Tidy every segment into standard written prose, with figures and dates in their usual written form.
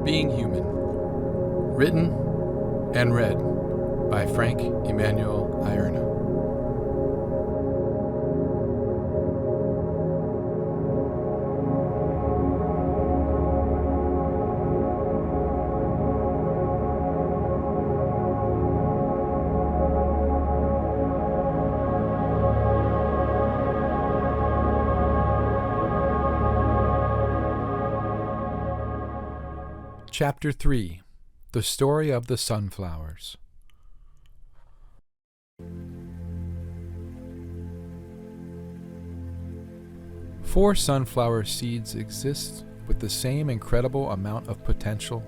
Being Human. Written and read by Emanuel Ierna. Chapter 3. The Story of the Sunflowers. Four sunflower seeds exist with the same incredible amount of potential,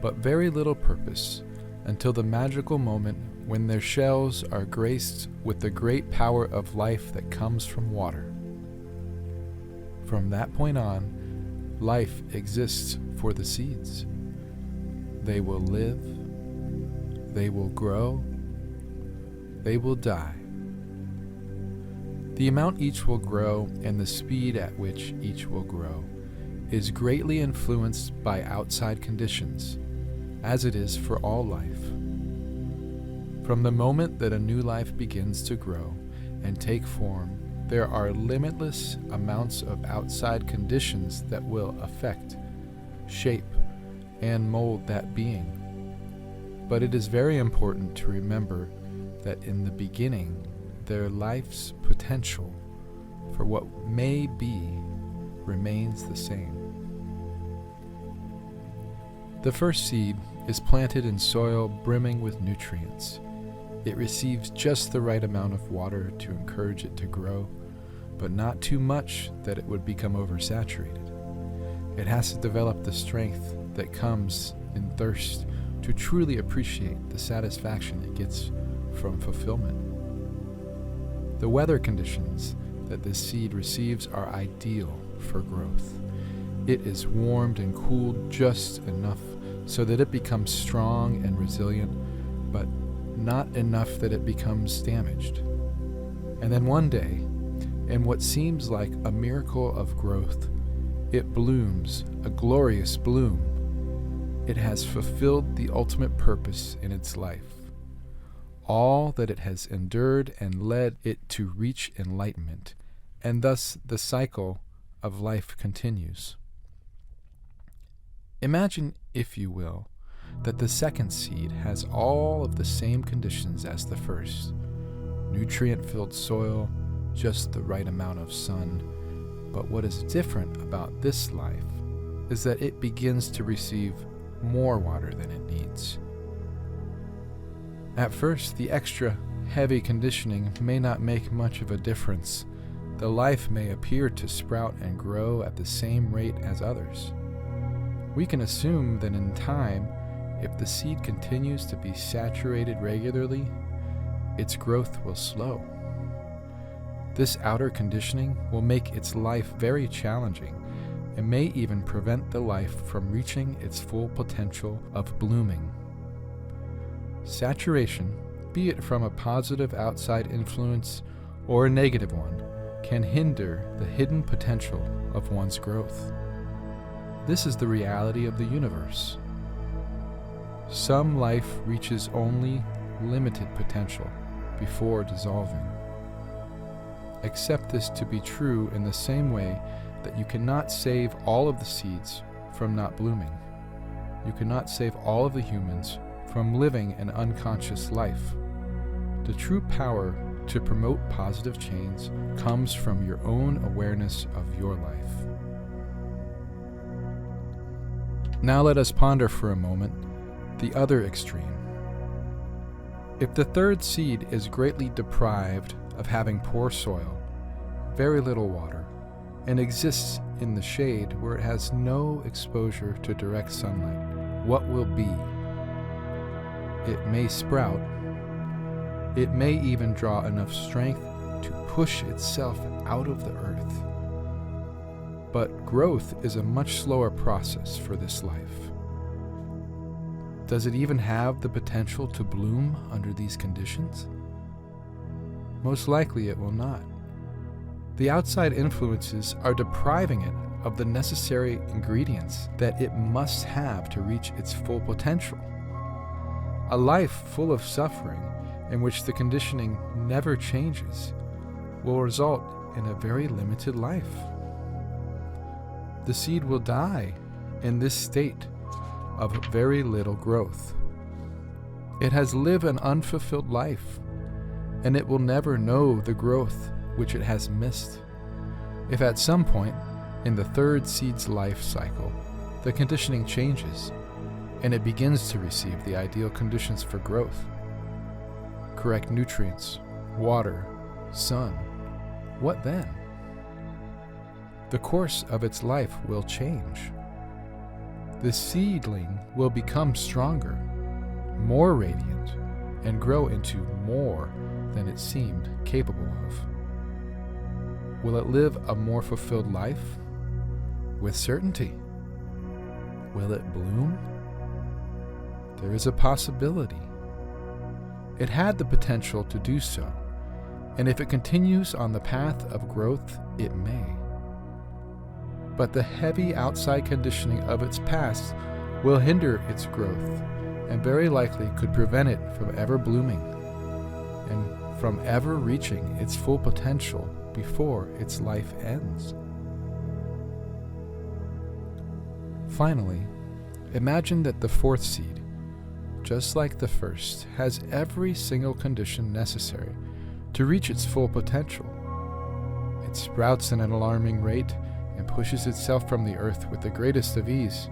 but very little purpose, until the magical moment when their shells are graced with the great power of life that comes from water. From that point on, life exists for the seeds. They will live, they will grow, they will die. The amount each will grow and the speed at which each will grow is greatly influenced by outside conditions, as it is for all life. From the moment that a new life begins to grow and take form, there are limitless amounts of outside conditions that will affect, shape, and mold that being. But it is very important to remember that in the beginning, their life's potential for what may be remains the same. The first seed is planted in soil brimming with nutrients. It receives just the right amount of water to encourage it to grow, but not too much that it would become oversaturated. It has to develop the strength that comes in thirst to truly appreciate the satisfaction it gets from fulfillment. The weather conditions that this seed receives are ideal for growth. It is warmed and cooled just enough so that it becomes strong and resilient, but not enough that it becomes damaged. And then one day, in what seems like a miracle of growth, it blooms, a glorious bloom. It has fulfilled the ultimate purpose in its life. All that it has endured and led it to reach enlightenment, and thus the cycle of life continues. Imagine, if you will, that the second seed has all of the same conditions as the first. Nutrient-filled soil, just the right amount of sun. But what is different about this life is that it begins to receive more water than it needs. At first, the extra heavy conditioning may not make much of a difference. The life may appear to sprout and grow at the same rate as others. We can assume that in time, if the seed continues to be saturated regularly, its growth will slow. This outer conditioning will make its life very challenging and may even prevent the life from reaching its full potential of blooming. Saturation, be it from a positive outside influence or a negative one, can hinder the hidden potential of one's growth. This is the reality of the universe. Some life reaches only limited potential before dissolving. Accept this to be true in the same way that you cannot save all of the seeds from not blooming. You cannot save all of the humans from living an unconscious life. The true power to promote positive change comes from your own awareness of your life. Now let us ponder for a moment the other extreme. If the third seed is greatly deprived of having poor soil, very little water, and exists in the shade where it has no exposure to direct sunlight, what will be? It may sprout. It may even draw enough strength to push itself out of the earth. But growth is a much slower process for this life. Does it even have the potential to bloom under these conditions? Most likely it will not. The outside influences are depriving it of the necessary ingredients that it must have to reach its full potential. A life full of suffering, in which the conditioning never changes, will result in a very limited life. The seed will die in this state of very little growth. It has lived an unfulfilled life, and it will never know the growth which it has missed. If at some point in the third seed's life cycle, the conditioning changes, and it begins to receive the ideal conditions for growth, correct nutrients, water, sun, what then? The course of its life will change. The seedling will become stronger, more radiant, and grow into more than it seemed capable of. Will it live a more fulfilled life? With certainty. Will it bloom? There is a possibility. It had the potential to do so, and if it continues on the path of growth, it may. But the heavy outside conditioning of its past will hinder its growth, and very likely could prevent it from ever blooming, and from ever reaching its full potential before its life ends. Finally, imagine that the fourth seed, just like the first, has every single condition necessary to reach its full potential. It sprouts at an alarming rate and pushes itself from the earth with the greatest of ease.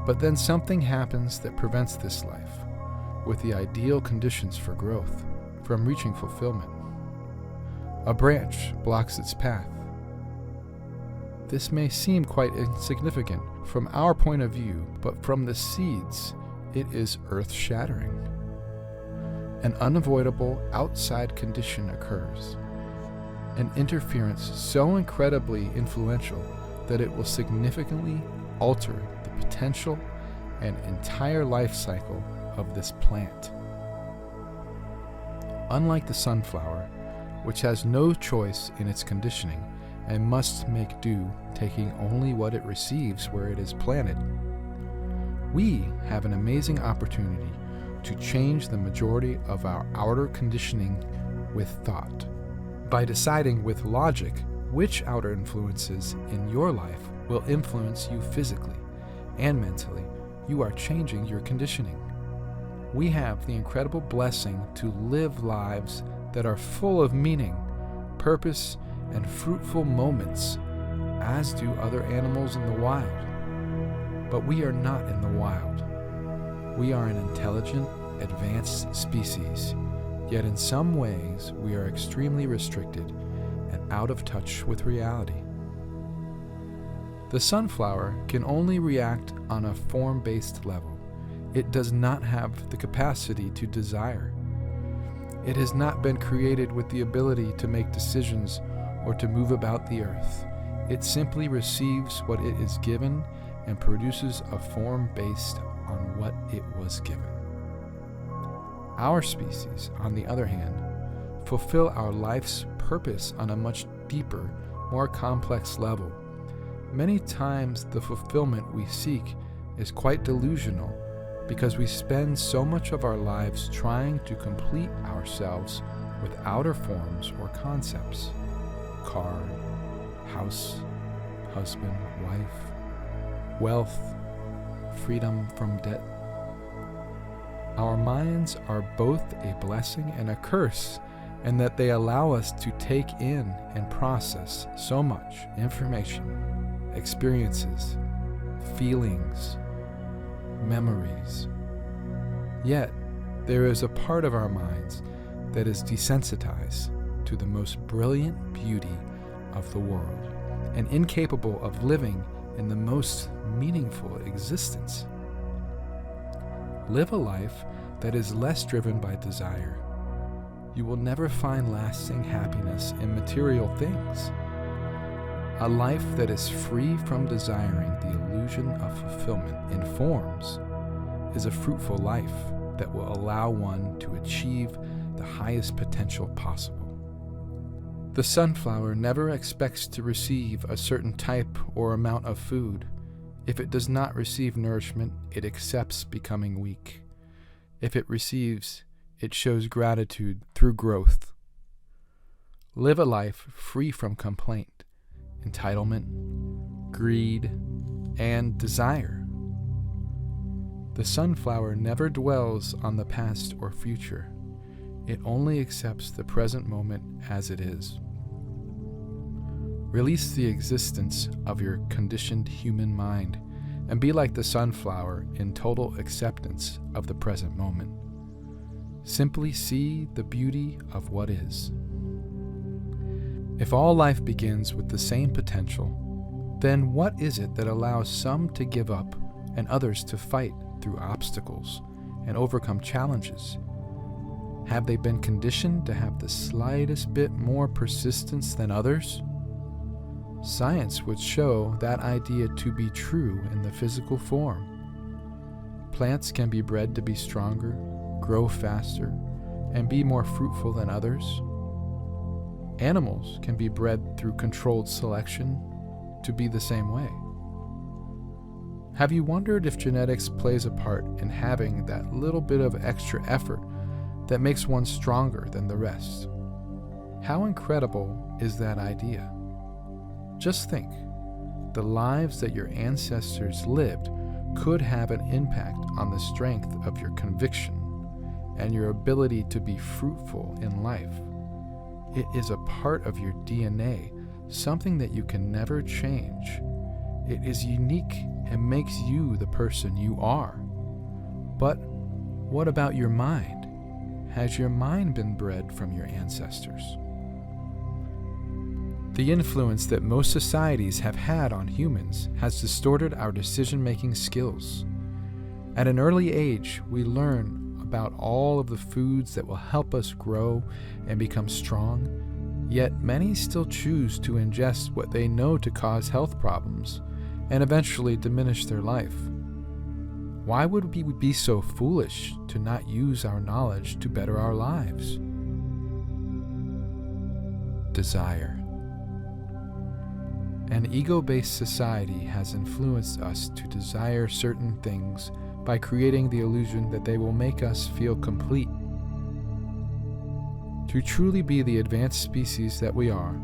But then something happens that prevents this life, with the ideal conditions for growth, from reaching fulfillment. A branch blocks its path. This may seem quite insignificant from our point of view, but from the seeds, it is earth-shattering. An unavoidable outside condition occurs, an interference so incredibly influential that it will significantly alter the potential and entire life cycle of this plant. Unlike the sunflower, which has no choice in its conditioning and must make do, taking only what it receives where it is planted, we have an amazing opportunity to change the majority of our outer conditioning with thought. By deciding with logic which outer influences in your life will influence you physically and mentally, you are changing your conditioning. We have the incredible blessing to live lives that are full of meaning, purpose, and fruitful moments, as do other animals in the wild. But we are not in the wild. We are an intelligent, advanced species, yet in some ways we are extremely restricted and out of touch with reality. The sunflower can only react on a form-based level. It does not have the capacity to desire. It has not been created with the ability to make decisions or to move about the earth. It simply receives what it is given and produces a form based on what it was given. Our species, on the other hand, fulfill our life's purpose on a much deeper, more complex level. Many times the fulfillment we seek is quite delusional because we spend so much of our lives trying to complete ourselves with outer forms or concepts: car, house, husband, wife, wealth, freedom from debt. Our minds are both a blessing and a curse, in that they allow us to take in and process so much information, experiences, feelings, memories. Yet, there is a part of our minds that is desensitized to the most brilliant beauty of the world and incapable of living in the most meaningful existence. Live a life that is less driven by desire. You will never find lasting happiness in material things. A life that is free from desiring the illusion of fulfillment in forms is a fruitful life that will allow one to achieve the highest potential possible. The sunflower never expects to receive a certain type or amount of food. If it does not receive nourishment, it accepts becoming weak. If it receives, it shows gratitude through growth. Live a life free from complaint, entitlement, greed, and desire. The sunflower never dwells on the past or future. It only accepts the present moment as it is. Release the existence of your conditioned human mind and be like the sunflower in total acceptance of the present moment. Simply see the beauty of what is. If all life begins with the same potential, then what is it that allows some to give up and others to fight through obstacles and overcome challenges? Have they been conditioned to have the slightest bit more persistence than others? Science would show that idea to be true in the physical form. Plants can be bred to be stronger, grow faster, and be more fruitful than others. Animals can be bred through controlled selection to be the same way. Have you wondered if genetics plays a part in having that little bit of extra effort that makes one stronger than the rest? How incredible is that idea? Just think, the lives that your ancestors lived could have an impact on the strength of your conviction and your ability to be fruitful in life. It is a part of your DNA, something that you can never change. It is unique and makes you the person you are. But what about your mind? Has your mind been bred from your ancestors? The influence that most societies have had on humans has distorted our decision-making skills. At an early age, we learn about all of the foods that will help us grow and become strong, yet many still choose to ingest what they know to cause health problems and eventually diminish their life. Why would we be so foolish to not use our knowledge to better our lives? Desire. An ego-based society has influenced us to desire certain things by creating the illusion that they will make us feel complete. To truly be the advanced species that we are,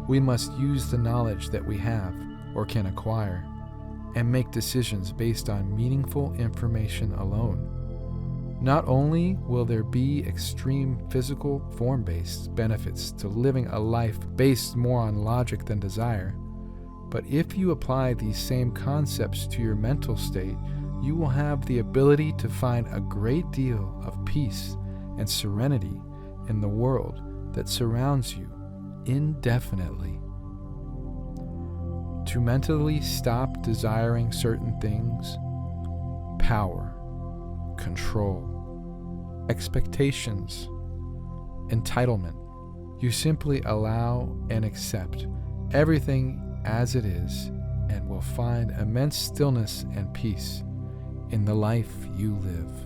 we must use the knowledge that we have or can acquire and make decisions based on meaningful information alone. Not only will there be extreme physical, form-based benefits to living a life based more on logic than desire, but if you apply these same concepts to your mental state, you will have the ability to find a great deal of peace and serenity in the world that surrounds you indefinitely. To mentally stop desiring certain things, power, control, expectations, entitlement, you simply allow and accept everything as it is and will find immense stillness and peace in the life you live.